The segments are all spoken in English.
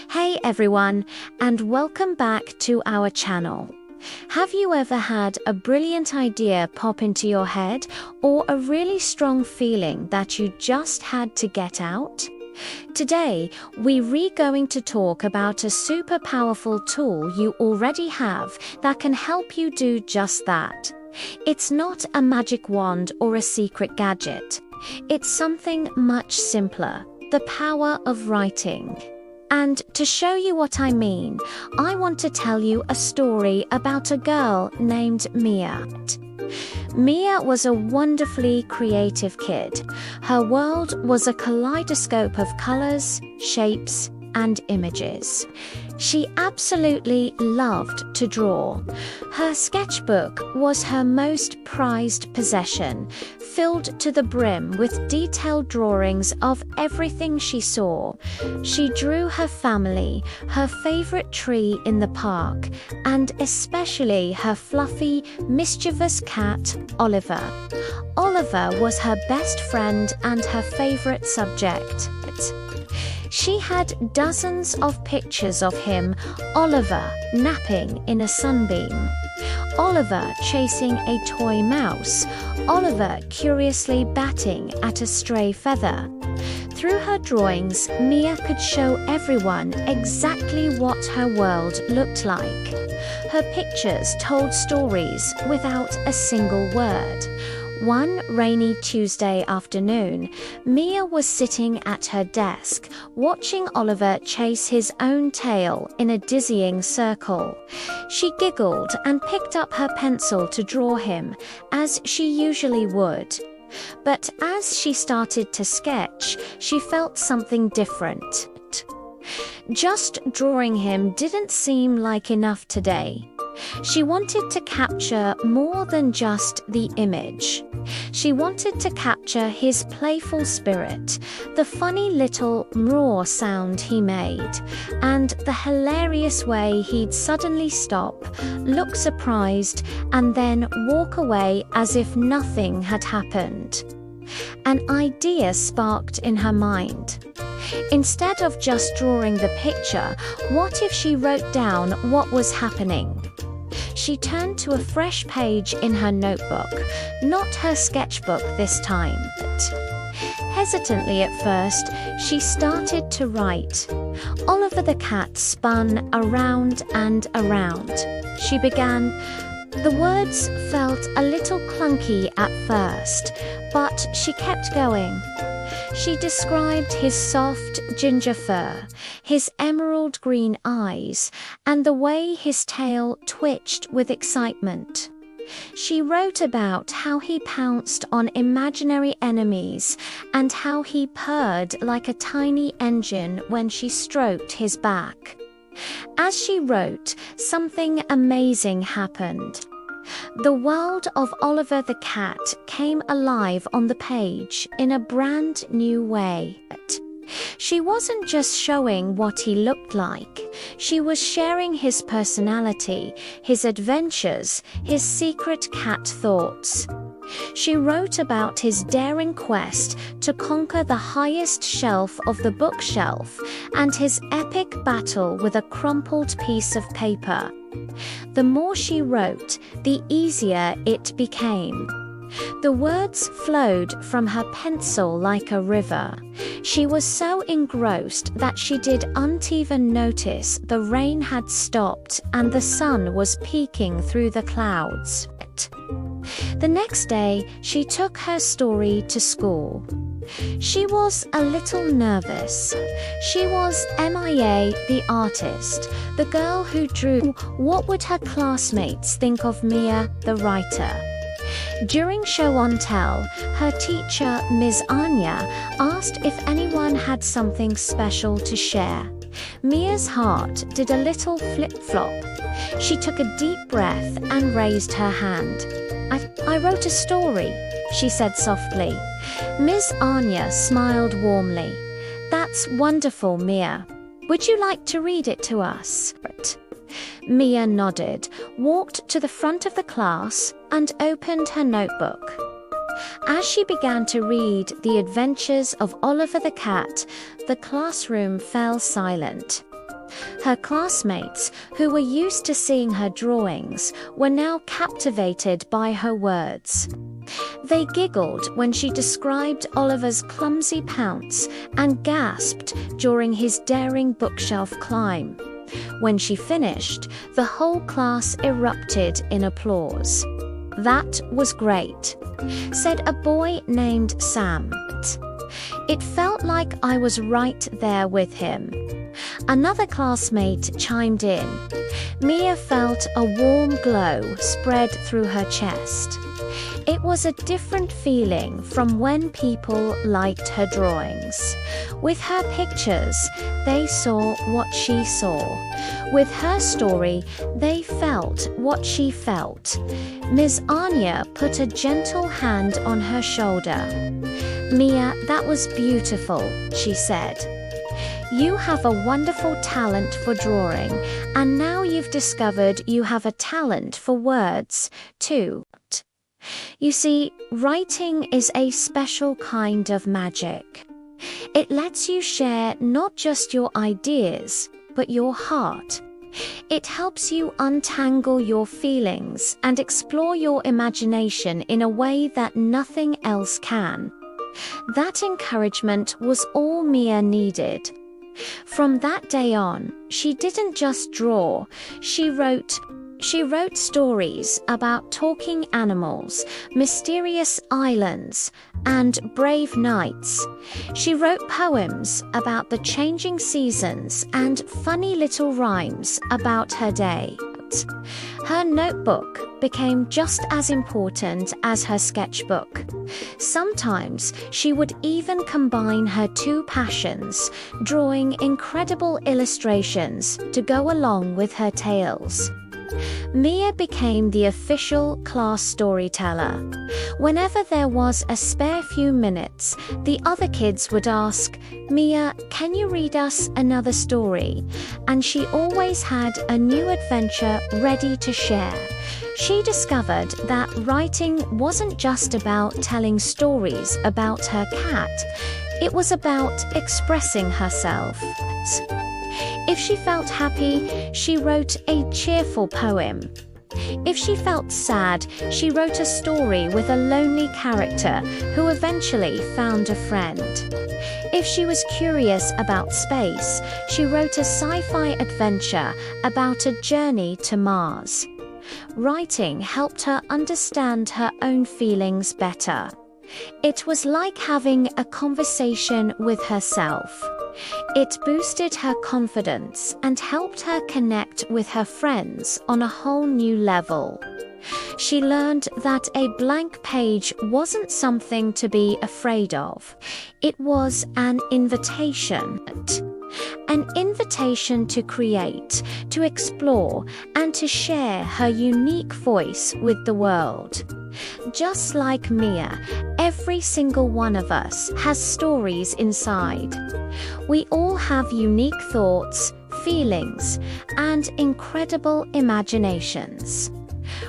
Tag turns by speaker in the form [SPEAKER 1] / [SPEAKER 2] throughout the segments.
[SPEAKER 1] Hey everyone, and welcome back to our channel. Have you ever had a brilliant idea pop into your head, or a really strong feeling that you just had to get out? Today, we're going to talk about a super powerful tool you already have that can help you do just that. It's not a magic wand or a secret gadget. It's something much simpler, the power of writing. And to show you what I mean, I want to tell you a story about a girl named Mia. Mia was a wonderfully creative kid. Her world was a kaleidoscope of colors, shapes, and images. She absolutely loved to draw. Her sketchbook was her most prized possession, filled to the brim with detailed drawings of everything she saw. She drew her family, her favorite tree in the park, and especially her fluffy, mischievous cat, Oliver. Oliver was her best friend and her favorite subject. She had dozens of pictures of him, Oliver napping in a sunbeam, Oliver chasing a toy mouse, Oliver curiously batting at a stray feather. Through her drawings, Mia could show everyone exactly what her world looked like. Her pictures told stories without a single word. One rainy Tuesday afternoon, Mia was sitting at her desk, watching Oliver chase his own tail in a dizzying circle. She giggled and picked up her pencil to draw him, as she usually would. But as she started to sketch, she felt something different. Just drawing him didn't seem like enough today. She wanted to capture more than just the image. She wanted to capture his playful spirit, the funny little roar sound he made, and the hilarious way he'd suddenly stop, look surprised, and then walk away as if nothing had happened. An idea sparked in her mind. Instead of just drawing the picture, what if she wrote down what was happening? She turned to a fresh page in her notebook, not her sketchbook this time. Hesitantly at first, she started to write. Oliver the cat spun around and around. She began. The words felt a little clunky at first, but she kept going. She described his soft ginger fur, his emerald green eyes, and the way his tail twitched with excitement. She wrote about how he pounced on imaginary enemies and how he purred like a tiny engine when she stroked his back. As she wrote, something amazing happened. The world of Oliver the cat came alive on the page in a brand new way. She wasn't just showing what he looked like. She was sharing his personality, his adventures, his secret cat thoughts. She wrote about his daring quest to conquer the highest shelf of the bookshelf and his epic battle with a crumpled piece of paper. The more she wrote, the easier it became. The words flowed from her pencil like a river. She was so engrossed that she didn't even notice the rain had stopped and the sun was peeking through the clouds. The next day, she took her story to school. She was a little nervous. She was Mia the artist, the girl who drew. What would her classmates think of Mia the writer? During show and tell, her teacher, Ms. Anya, asked if anyone had something special to share. Mia's heart did a little flip-flop. She took a deep breath and raised her hand. I wrote a story, she said softly. Ms. Anya smiled warmly. That's wonderful, Mia. Would you like to read it to us? Mia nodded, walked to the front of the class, and opened her notebook. As she began to read The Adventures of Oliver the Cat, the classroom fell silent. Her classmates, who were used to seeing her drawings, were now captivated by her words. They giggled when she described Oliver's clumsy pounce and gasped during his daring bookshelf climb. When she finished, the whole class erupted in applause. "That was great," said a boy named Sam. "It felt like I was right there with him." Another classmate chimed in. Mia felt a warm glow spread through her chest. It was a different feeling from when people liked her drawings. With her pictures, they saw what she saw. With her story, they felt what she felt. Ms. Anya put a gentle hand on her shoulder. "Mia, that was beautiful," she said. "You have a wonderful talent for drawing, and now you've discovered you have a talent for words, too. You see, writing is a special kind of magic. It lets you share not just your ideas, but your heart. It helps you untangle your feelings and explore your imagination in a way that nothing else can." That encouragement was all Mia needed. From that day on, she didn't just draw, she wrote stories about talking animals, mysterious islands, and brave knights. She wrote poems about the changing seasons and funny little rhymes about her day. Her notebook became just as important as her sketchbook. Sometimes she would even combine her two passions, drawing incredible illustrations to go along with her tales. Mia became the official class storyteller. Whenever there was a spare few minutes, the other kids would ask, "Mia, can you read us another story?" And she always had a new adventure ready to share. She discovered that writing wasn't just about telling stories about her cat, it was about expressing herself. If she felt happy, she wrote a cheerful poem. If she felt sad, she wrote a story with a lonely character who eventually found a friend. If she was curious about space, she wrote a sci-fi adventure about a journey to Mars. Writing helped her understand her own feelings better. It was like having a conversation with herself. It boosted her confidence and helped her connect with her friends on a whole new level. She learned that a blank page wasn't something to be afraid of. It was an invitation. An invitation to create, to explore, and to share her unique voice with the world. Just like Mia, every single one of us has stories inside. We all have unique thoughts, feelings, and incredible imaginations.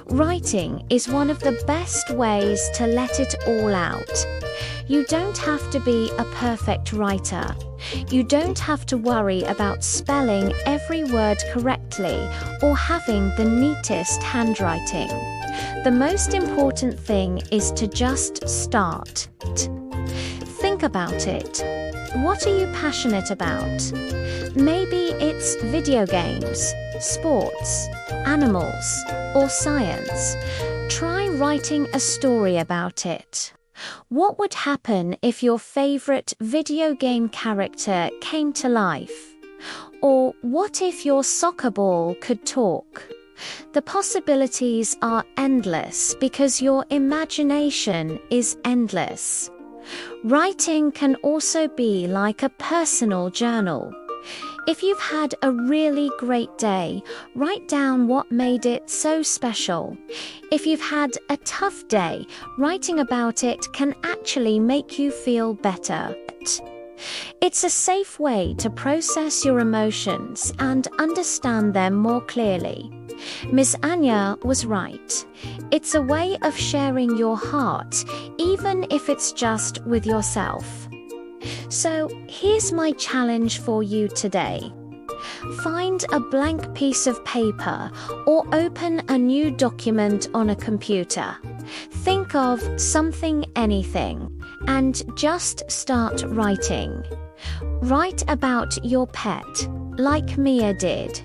[SPEAKER 1] Writing is one of the best ways to let it all out. You don't have to be a perfect writer. You don't have to worry about spelling every word correctly or having the neatest handwriting. The most important thing is to just start. Think about it. What are you passionate about? Maybe it's video games, sports, animals, or science. Try writing a story about it. What would happen if your favorite video game character came to life? Or what if your soccer ball could talk? The possibilities are endless because your imagination is endless. Writing can also be like a personal journal. If you've had a really great day, write down what made it so special. If you've had a tough day, writing about it can actually make you feel better. It's a safe way to process your emotions and understand them more clearly. Miss Anya was right. It's a way of sharing your heart, even if it's just with yourself. So here's my challenge for you today. Find a blank piece of paper or open a new document on a computer. Think of something, anything, and just start writing. Write about your pet, like Mia did.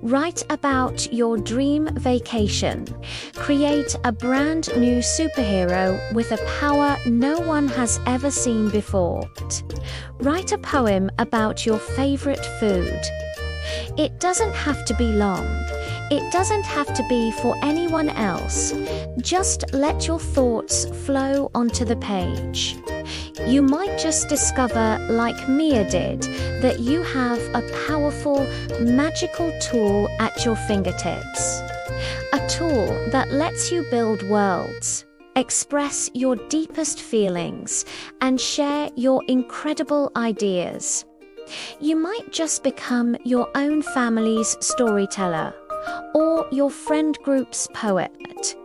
[SPEAKER 1] Write about your dream vacation. Create a brand new superhero with a power no one has ever seen before. Write a poem about your favorite food. It doesn't have to be long. It doesn't have to be for anyone else. Just let your thoughts flow onto the page. You might just discover, like Mia did, that you have a powerful, magical tool at your fingertips. A tool that lets you build worlds, express your deepest feelings, and share your incredible ideas. You might just become your own family's storyteller or your friend group's poet.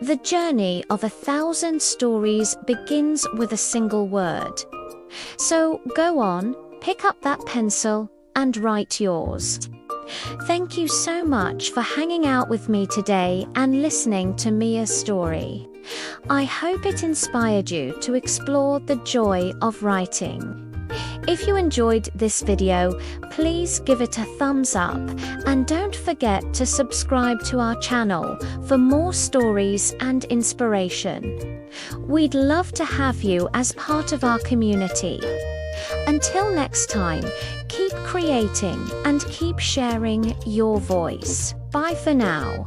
[SPEAKER 1] The journey of 1,000 stories begins with a single word. So go on, pick up that pencil and write yours. Thank you so much for hanging out with me today and listening to Mia's story. I hope it inspired you to explore the joy of writing. If you enjoyed this video, please give it a thumbs up and don't forget to subscribe to our channel for more stories and inspiration. We'd love to have you as part of our community. Until next time, keep creating and keep sharing your voice. Bye for now.